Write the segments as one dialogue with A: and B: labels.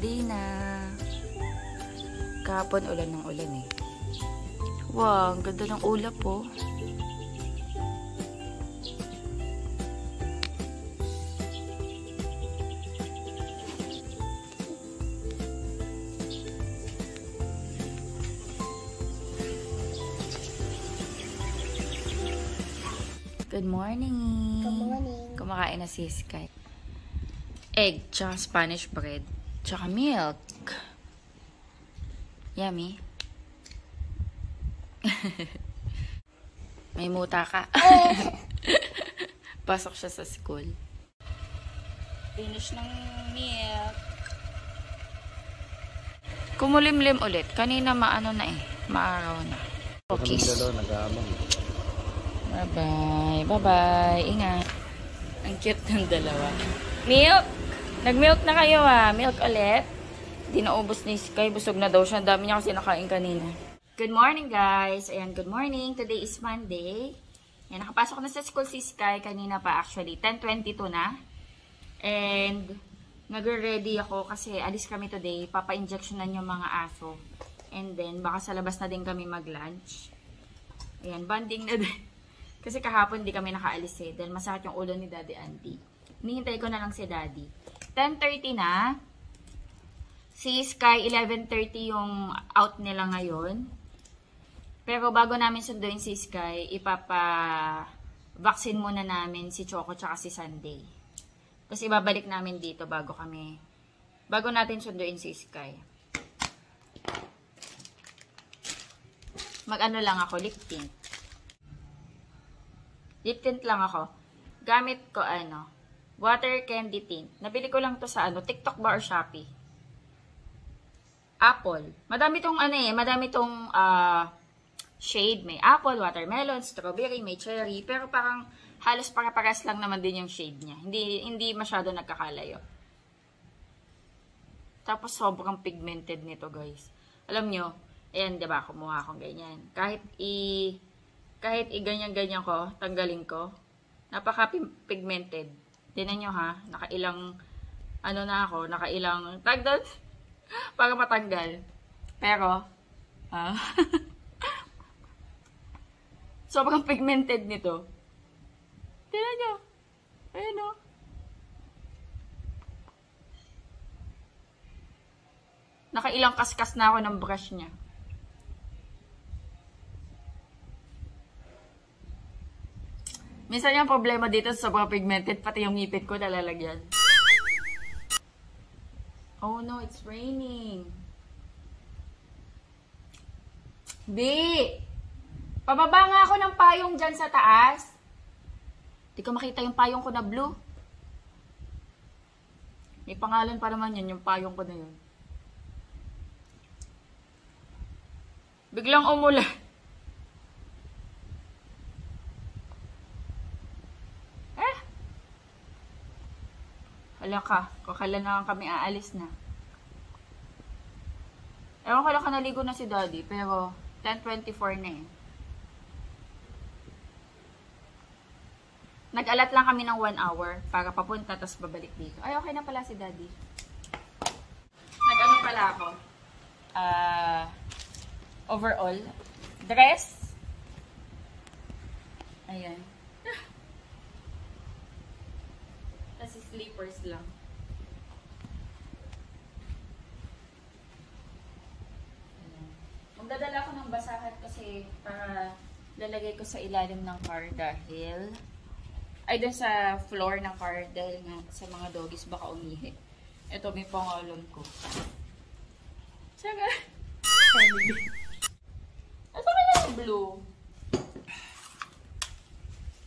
A: Monday na. Kahapon ulan ng ulan eh. Wow, ang ganda ng ulap po. Good morning.
B: Good morning.
A: Kumakain na si Sky. Egg, tsaka Spanish bread, tsaka milk. Yummy. May muta ka. Pasok siya sa school. Finish ng milk. Kumulimlim ulit. Kanina maano na eh. Maaraw na. Okay. Bye-bye. Bye-bye. Ingat. Ang cute ng dalawa. Milk! Nag-milk na kayo ah. Milk ulit. Di naubos ni Sky. Busog na daw siya. Ang dami niya kasi nakain kanina. Good morning guys. Ayan, good morning. Today is Monday. Ayan, nakapasok na sa school si Sky. Kanina pa actually. 10:22 na. And nag-ready ako kasi alis kami today. Papa-injectionan yung mga aso. And then baka sa labas na din kami mag-lunch. Ayan, banding na din. Kasi kahapon di kami nakaalis eh. Dahil masakit yung ulo ni Daddy Auntie. Hinihintay ko na lang si Daddy. 10:30 na. Si Sky, 11:30 yung out nila ngayon. Pero bago namin sunduin si Sky, ipapa-vaccine muna namin si Choco tsaka si Sunday. Kasi babalik namin dito bago natin sunduin si Sky. Mag-ano lang ako, lip tint. Lip tint lang ako. Gamit ko water candy tint. Nabili ko lang to sa TikTok ba or Shopee. Apple. Madami tong shade. May apple, watermelon, strawberry, may cherry. Pero parang halos para-paras lang naman din yung shade niya. Hindi masyado nagkakalayo. Tapos sobrang pigmented nito guys. Alam nyo, ayan diba, kumuha akong ganyan. Kahit i-ganyan-ganyan ko, tanggalin ko, napaka-pigmented. Tinan nyo ha, nakailang, tagdal, para matanggal. Pero, sobrang pigmented nito. Tinan nyo, ayun o. Nakailang kaskas na ako ng brush niya. Minsan yung problema dito sa sobrang pigmented, pati yung ngipin ko nalalagyan. Oh no, it's raining. Di! Pababa nga ako ng payong dyan sa taas. Di ko makita yung payong ko na blue. May pangalan pa naman yun, yung payong ko na yun. Biglang umulan. Wala ka. Kakala na kami aalis na. Ewan ko lang naligo na si Daddy. Pero 10:24 na eh. Nag-alat lang kami ng 1 hour para papunta tapos babalik dito. Ay, okay na pala si Daddy. Nag-ano pala ako? Overall. Dress. Ayan. Kasi sleepers lang. Ayan. Magdadala ko ng basahan kasi para lalagay ko sa ilalim ng car dahil doon sa floor ng car dahil nga sa mga doggies baka umihi. Ito may pangalon ko. Saga. Asa kaya yung blue?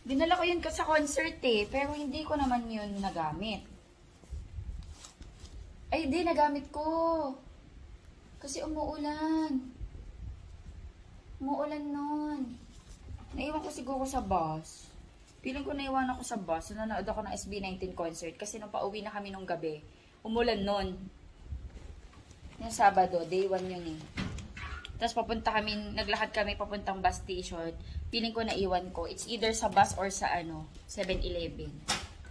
A: Dinala ko yun sa concert eh, pero hindi ko naman yun nagamit. Ay, hindi, nagamit ko. Kasi umuulan. Umuulan nun. Naiwan ko siguro sa bus. Piling ko naiwan ako sa bus. Nanonood ako ng SB19 concert kasi nung pauwi na kami nung gabi, umulan nun. Yung Sabado, day 1 yun eh. Tapos naglakad kami papuntang bus station. Feeling ko naiwan ko. It's either sa bus or sa 7-Eleven.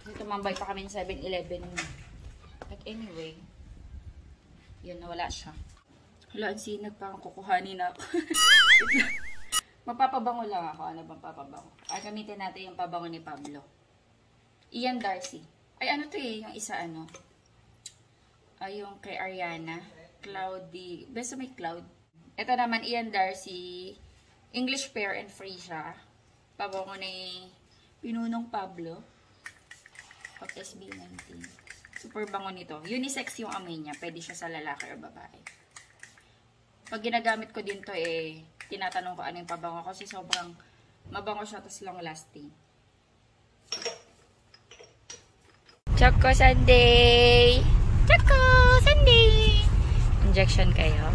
A: Kasi tumambay pa kami ng 7-Eleven. But anyway, Yun, nawala siya. Hala, ang sinag, parang kukuhanin ako. Mapapabango lang ako. Ano bang papabango? Ay, gamitin natin yung pabango ni Pablo. Ian Darcy. Ay, ano to eh? Yung isa ano? Ay, yung kay Ariana. Cloudy. Basta may cloud. Ito naman, Ian Darcy. English Pear and Free siya. Pabango ni Pinunong Pablo. Of SB19. Super bango nito. Unisex yung amoy niya. Pwede siya sa lalaki o babae. Pag ginagamit ko din to eh, tinatanong ko ano yung pabango kasi sobrang mabango siya tapos long lasting. Choco Sunday! Choco Sunday! Injection kayo.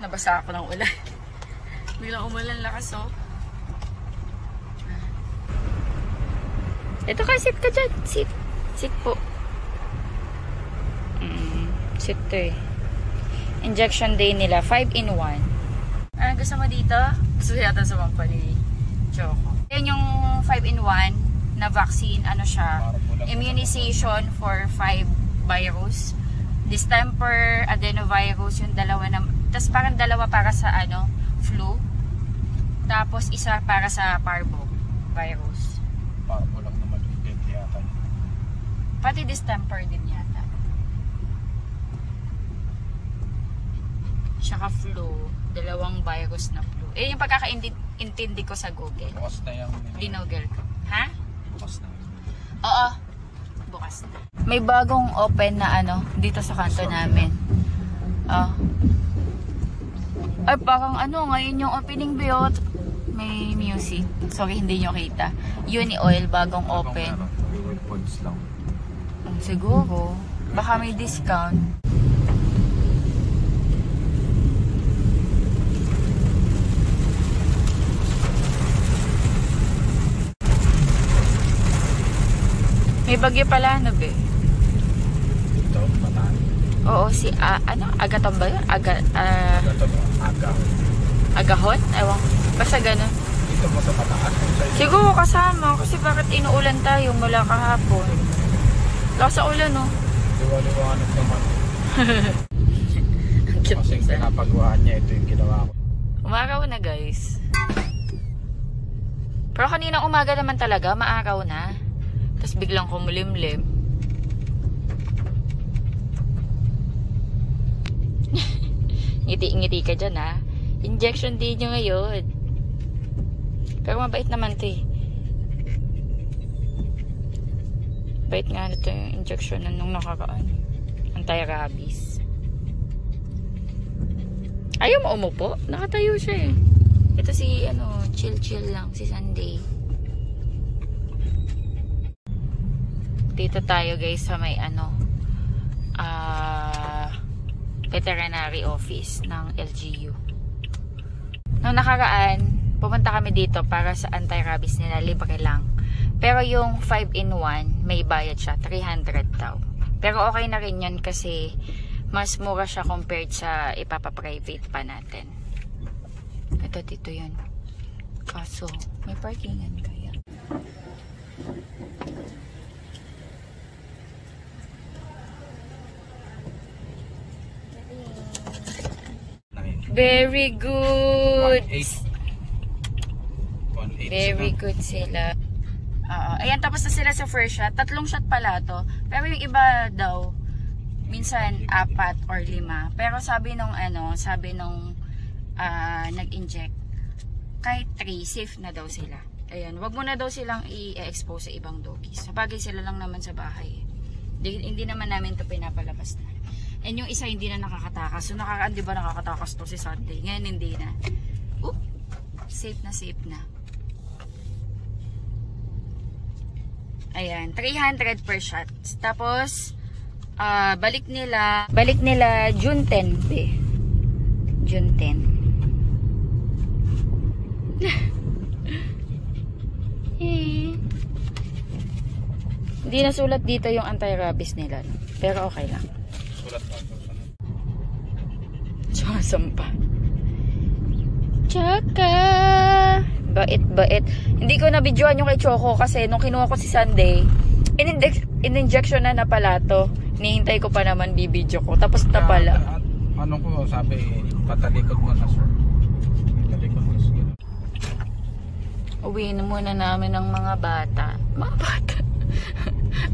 A: Nabasa ako ng ulan. Biglang umulan lakas oh. Ito ka, sit ka dyan. Sit. Sit po. Sit to eh. Injection day nila. 5-in-1. Ano gusto mo dito? Gusto yata sa mga ni Choco. Yan yung 5-in-1 na vaccine. Ano siya? Immunization for 5 virus. Distemper, adenovirus, yung dalawa na. Tapos parang dalawa para sa ano, flu. Tapos isa para sa parvo virus.
B: Parvo lang naman yung yata.
A: Pati distemper din yata. Tsaka flu. Dalawang virus na flu. Eh, yung pagkakaintindi ko sa Google.
B: Bukas na yung...
A: Dinogel ko. Ha?
B: Bukas na.
A: Oo. Bukas na. May bagong open na ano, dito sa kanto namin. Ay, parang ano, ngayon yung opening biyot. May music. Sorry, hindi nyo kita. Uni Oil, bagong open.
B: Pods lang.
A: Siguro. Baka may discount. May bagyo pala, ano be?
B: Ito, Bataan.
A: Oo, si, ano? Agaton ba yun? Agahon? Ewan. Basta ganun.
B: Dito mo sa Bataan.
A: Siguro kasama. Kasi bakit inuulan tayo mula kahapon? Lakas sa ulan, no?
B: Liwa-liwanag naman. Kasi pinapagawa niya, ito yung ginawa ko.
A: Umaraw na, guys. Pero kaninang umaga naman talaga, maaraw na. Tapos biglang kumulimlim. Ngiti-ngiti ka dyan, ha? Injection din nyo ngayon. Pero mabait naman ito eh. Bait nga nito yung injection nung nakakaan. Anti-rabies. Ayaw mo umupo? Nakatayo siya eh. Ito si, ano, chill-chill lang. Si Sunday. Dito tayo guys sa may, ano, veterinary office ng LGU. Nung nakaraan, pumunta kami dito para sa anti-rabies nila, libre lang. Pero yung 5-in-1, may bayad siya, 300 daw. Pero okay na rin yun kasi mas mura siya compared sa ipapa-private pa natin. Ito dito yun. Kaso, may parkingan kaya. Very good.
B: 1.8.
A: Very good sila. Ayan, tapos na sila sa first shot. 3 shot pala to. Pero yung iba daw, minsan 4 or 5. Pero sabi nung nag-inject, kahit 3, safe na daw sila. Ayan, wag mo na daw silang i-expose sa ibang doggies. Sabagay sila lang naman sa bahay. Hindi naman namin to pinapalabas na. And yung isa hindi na nakakatakas. So di ba nakakatakas to si Sunday? Ngayon hindi na. Oop! Safe na, safe na. Ayan, 300 per shot. Tapos, balik nila June 10, be. June 10. Hindi nasulat dito yung anti-rabies nila. Pero okay lang. Tsaka sampa. Tsaka bait. Hindi ko na-videoan yung kay Choco kasi nung kinuha ko si Sunday, in-injection na pala to. Nihintay ko pa naman bibidyo ko. Tapos na pala.
B: Ano ko, sabi, patalikod mo na, sir. Patalikod mo, sir.
A: Uwiin muna namin ng mga bata. Mga bata.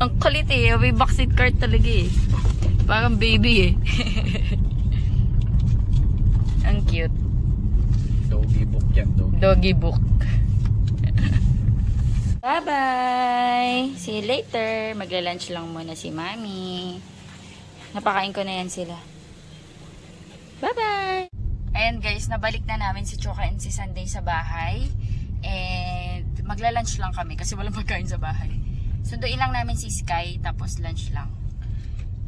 A: Ang kulit eh. May backseat cart talaga eh. Parang baby eh. Ang cute.
B: Doggy book yan, doggy.
A: Doggy book. Bye-bye! See you later. Magla-lunch lang muna si Mami. Napakain ko na yan sila. Bye-bye! Ayan guys, nabalik na namin si Choka and si Sunday sa bahay. And magla-lunch lang kami kasi walang pagkain sa bahay. Sunduin lang namin si Sky tapos lunch lang.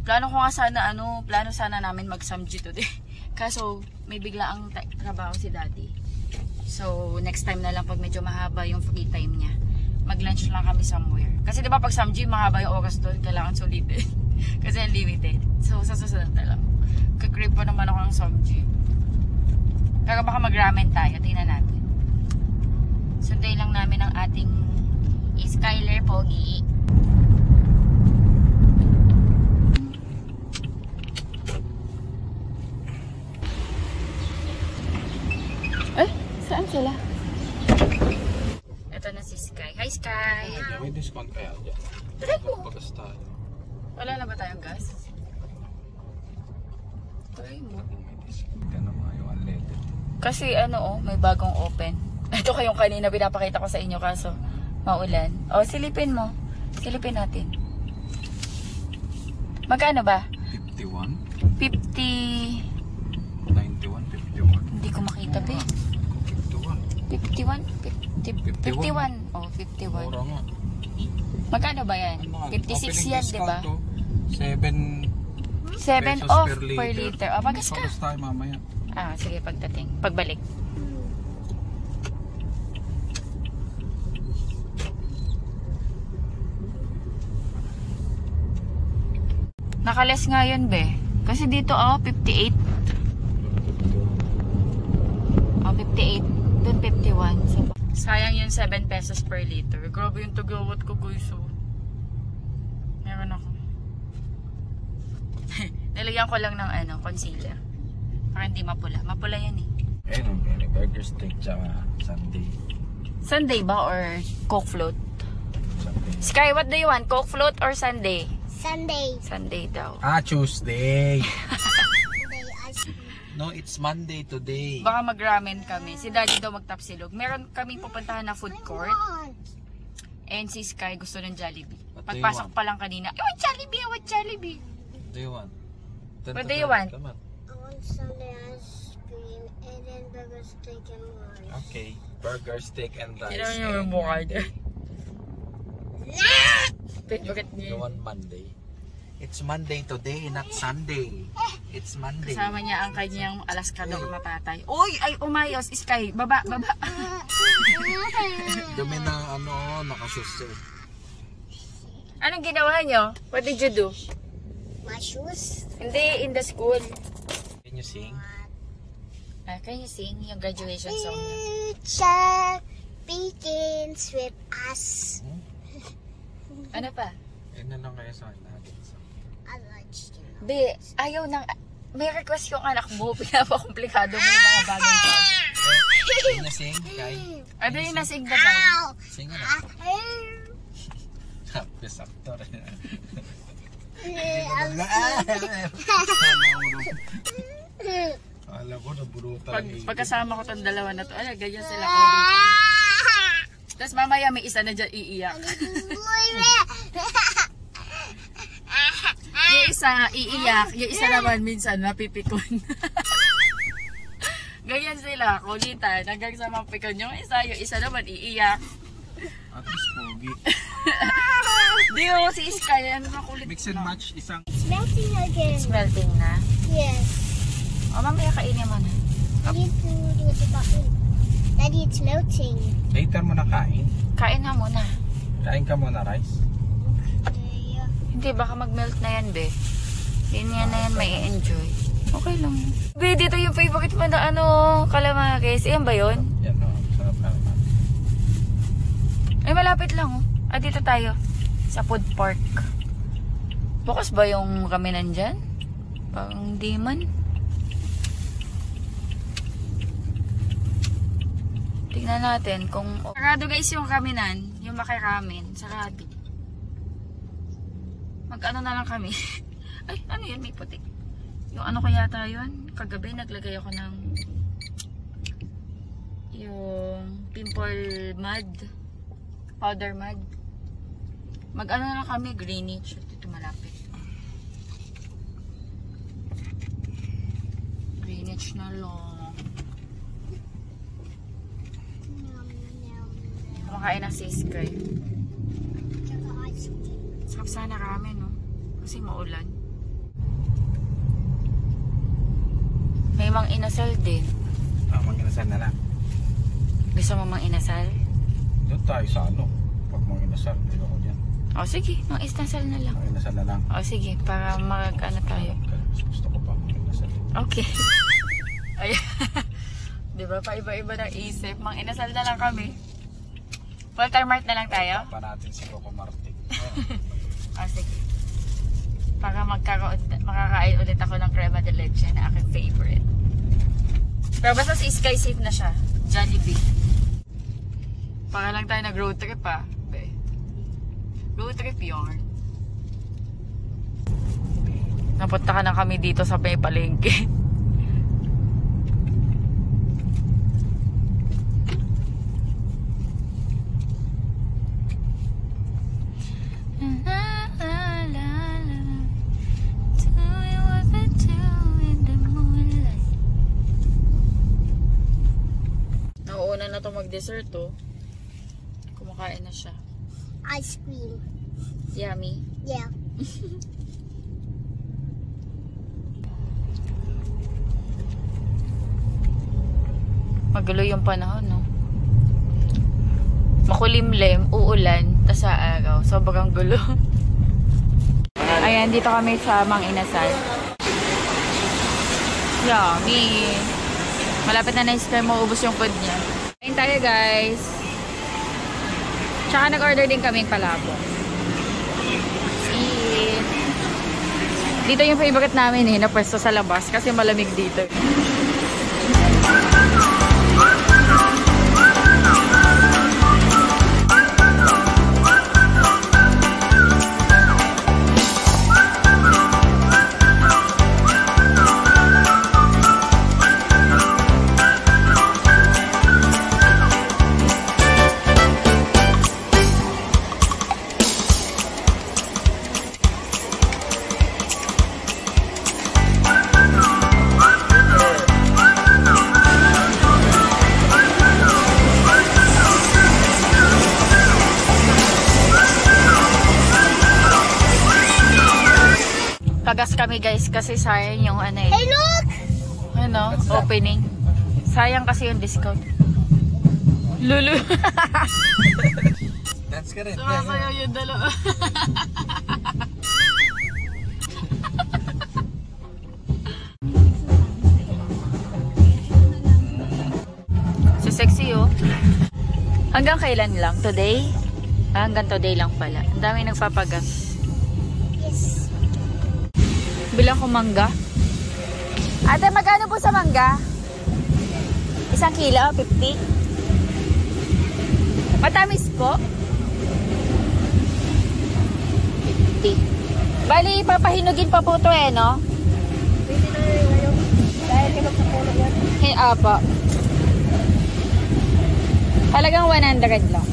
A: Plano ko nga sana plano sana namin mag-samji today. Kaso may bigla ang trabaho si Daddy. So next time na lang pag medyo mahaba yung free time niya. Mag-lunch lang kami somewhere. Kasi diba pag samji mahaba yung oras doon, kailangan sulitin. Kasi unlimited. So sa susunod na lang. Kakrib pa naman ako ng samji. Pero baka mag-ramen tayo, tingnan natin. Sunday lang namin ang ating Skyler Pogi. Saan sila? Ito na si Sky. Hi Sky!
B: May discount kaya dyan.
A: Try mo!
B: Pagkas tayo.
A: Wala na ba tayong gas? Try mo.
B: May discount. Ito naman yung unleaded.
A: Kasi may bagong open. Ito kayong kanina pinapakita ko sa inyo kaso maulan. O, silipin mo. Silipin natin. Magkano ba?
B: 51?
A: 50...
B: 91? 51?
A: Hindi ko makita ba eh. 51? 51. Oh, 51.
B: Mura nga.
A: Magkano ba yan? 56 yan, di ba?
B: 7
A: 7
B: pesos
A: off
B: per
A: per liter. O, magas ka.
B: Pagas tayo mamaya.
A: Ah, sige, pagdating. Pagbalik. Nakales nga yun, be. Kasi dito, 58. 58. Doon 51. So, sayang yung 7 pesos per liter. Grabe yung tagawat ko, guys. So, meron ako. Nilagyan ko lang ng concealer. Para hindi mapula. Mapula yan eh.
B: Ayun, may burger steak tsaka sundae.
A: Sunday ba or Coke float?
B: Sundae.
A: Sky, what do you want? Coke float or Sunday?
C: Sunday.
A: Sunday daw.
B: Tuesday.
C: Sunday ice cream.
B: No, it's Monday today.
A: Baka mag-ramen kami. Si Daddy daw magtapsilog. Meron kaming pupuntahan na food court. And si Sky gusto ng Jollibee.
B: What do you
A: Pagpasok
B: want?
A: pa lang kanina, I want Jollibee, I want Jollibee.
B: What do you want?
A: What do you want?
B: Come on.
C: I want Sunday ice cream and then burger steak and rice.
B: Okay. Burger, steak, and rice.
A: Kailangan niyo yung
B: and
A: mukha
B: Monday.
A: Bakit
B: You
A: niya?
B: want Monday? It's Monday today, not Sunday. It's Monday.
A: Kasama niya ang kanyang alaskadong matatay. Uy! Ay, umayos! Sky! Baba! Baba!
B: Dumi na nakashoes eh.
A: Anong ginawa niyo? What did you do?
C: My shoes.
A: Hindi, in the school.
B: Can you sing?
A: Can you sing yung graduation song niyo?
C: Future begins with us.
A: Ano pa?
B: Yan na lang kaya sa akin natin.
C: I like chicken.
A: Be, ayaw nang... May request yung anak mo. Pinapakomplikado mo yung mga bagay-bagay.
B: Can you sing, Kai?
A: Ano yung nasing na daw?
C: Ow!
B: Sing na. Happy sakto rin. Alam ko, naburutan.
A: Pagkasama ko tong dalawa na to, ganyan sila kulit. Tapos mamaya may isa na dyan iiyak. Yung isa iiyak, yung isa naman minsan napipikon. Ganyan sila, kulitan. Hanggang sa mapikon yung isa naman iiyak.
B: At least pogi.
A: Di si Sky, ano na kulit.
B: Mix and match, isang...
C: It's melting again.
A: It's melting na.
C: Yes.
A: O mamaya kainin mo na.
C: I need to do it about it. Daddy, it's melting.
B: Later mo na kain.
A: Kain na muna.
B: Kain ka muna, rice.
C: Yeah.
A: Hindi, baka mag-melt na yan, be. Hindi yan na yan may enjoy. Okay lang. Be, dito yung favorite mo na calamari. Yan ba yun?
B: Yan o, sarap naman.
A: Ay, malapit lang, oh. Ah, dito tayo. Sa food park. Bukas ba yung kami nandyan? Parang di man. Tingnan natin kung... Sarado guys yung kaminan. Yung makiramin. Sarado. Mag-ano na lang kami. Ay, ano yun? May puti. Yung ano kaya tayo yun? Kagabi naglagay ako ng... yung pimple mud. Powder mud. Mag-ano na lang kami. Greenwich. Ito malapit. Greenwich na lang. Kumakain ng siskay.
C: Tsaka ice cream.
A: Sarap sana ramen, no? Kasi maulan. May mang inasal din.
B: Mag-inasal na lang.
A: Gusto mo mang inasal?
B: Doon tayo sa ano. Pag mag-inasal, ayoko dyan.
A: O sige, mang inasal na lang.
B: Mag-inasal na lang.
A: O sige, para mag-ano tayo.
B: Gusto ko pa mag-inasal.
A: Okay. Ay. Diba? Paiba-iba ng isip. Mang inasal na lang kami. Walter Mart na lang tayo?
B: Pa natin si Coco Marte.
A: O sige. Para makakain ulit ako ng crema de leche na aking favorite. Pero basta si Sky safe na siya. Jollibee. Para lang tayo nag-road trip ah. Be. Road trip yun. Napunta ka na kami dito sa may palengke. Nauuna na to mag-dessert to. Kumakain na siya.
C: Ice cream.
A: Yummy.
C: Yeah.
A: Magulo yung panahon, no? Makulimlim, uulan, tas sa araw. Sobrang gulo. Ayan, dito kami sa Mang Inasal. Yummy! Malapit na na-sky, mauubos yung food niya. Kain tayo, guys. Tsaka nag-order din kaming palabok. See? Dito yung favorite namin na pwesto sa labas kasi malamig dito. Pagas kami guys kasi sayang yung ano eh.
C: Hey, look!
A: Ano? Opening. Sayang kasi yung discount. Lulu.
B: Dance ka rin.
A: Sumasayaw yung dalawa. So sexy oh. Hanggang kailan lang? Today? Hanggang today lang pala. Ang dami nagpapagas.
C: Yes.
A: Bilang ko mangga. Ate, magkano po sa mangga? 1 kilo, 50. Matamis po? 50. Bali, papahinugin pa po ito eh, no?
C: Pwede na ngayon. Dahil hinog sa puno yan.
A: Apa. Halagang 100 lang.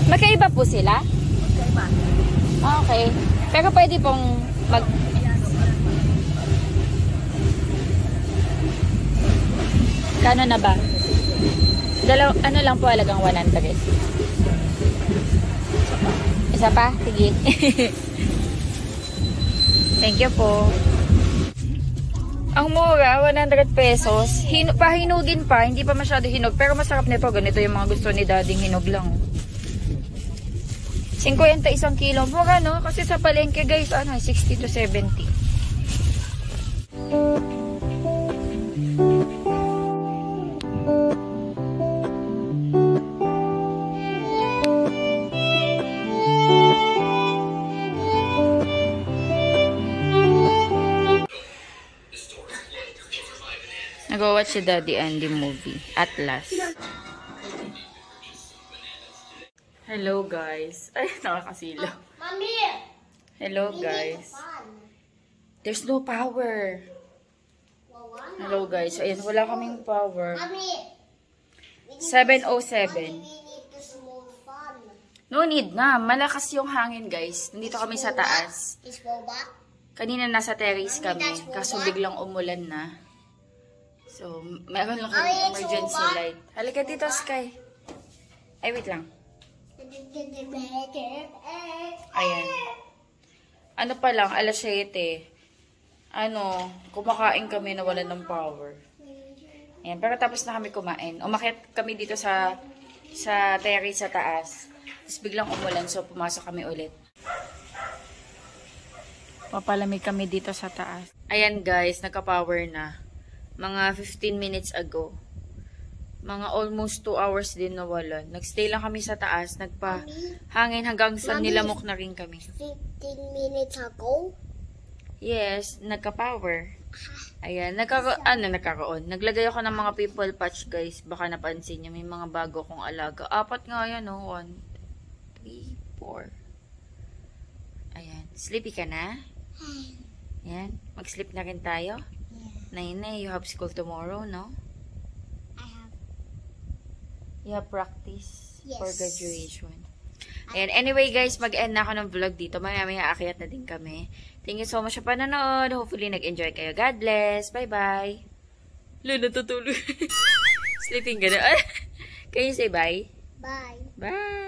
A: Magkaiba po sila?
C: Magkaiba.
A: Okay. Pero pwede pong mag... Kano na ba? Ano lang po halagang 100? Isa pa? Sige. Thank you po. Ang mura, 100 pesos. Pahinugin pa, hindi pa masyado hinog. Pero masarap nito. Ganito yung mga gusto ni dading hinog lang. 50 isang kilo. Mura no? Kasi sa palengke guys, 60 to 70. watch the Daddy Andy movie. Atlas. Hello, guys. Ay, nakakasilo.
C: Mommy!
A: Hello, guys. There's no power. Hello, guys. Ayan, wala kaming power.
C: Mommy!
A: 7:07.
C: We need to small fun.
A: No need na. Malakas yung hangin, guys. Nandito kami sa taas.
C: Is boba?
A: Kanina nasa terrace kami. Kaso biglang umulan na. So, meron lang kami emergency light. Halika dito, Sky. Ay, wait lang. Ayan. Ano pa lang, alas 7. Kumakain kami na wala ng power. Ayan, pero tapos na kami kumain. Umakyat kami dito sa terrace sa taas. Tapos biglang umulan, so pumasok kami ulit. Papalamig kami dito sa taas. Ayan guys, nagka-power na. Mga 15 minutes ago. Mga almost 2 hours din nawalan. Nagstay lang kami sa taas. Nagpa-hangin hanggang sa nilamok na rin kami.
C: 15 minutes ago?
A: Yes, nagka-power. Ayan, nagkakaroon. Naglagay ako ng mga pimple patch, guys. Baka napansin niyo, may mga bago kong alaga. 4 nga yan, 1, 3, 4. Ayan, sleepy ka na? Ayan, mag-sleep na rin tayo? Nay, you have school tomorrow, no? You have practice for graduation. Ayan, anyway guys, mag-end na ako ng vlog dito. Mamaya aakyat na din kami. Thank you so much sa panonood. Hopefully nag-enjoy kayo. God bless. Bye-bye. Lalo, natutulog. Sleeping ka na. Can you say bye?
C: Bye.
A: Bye.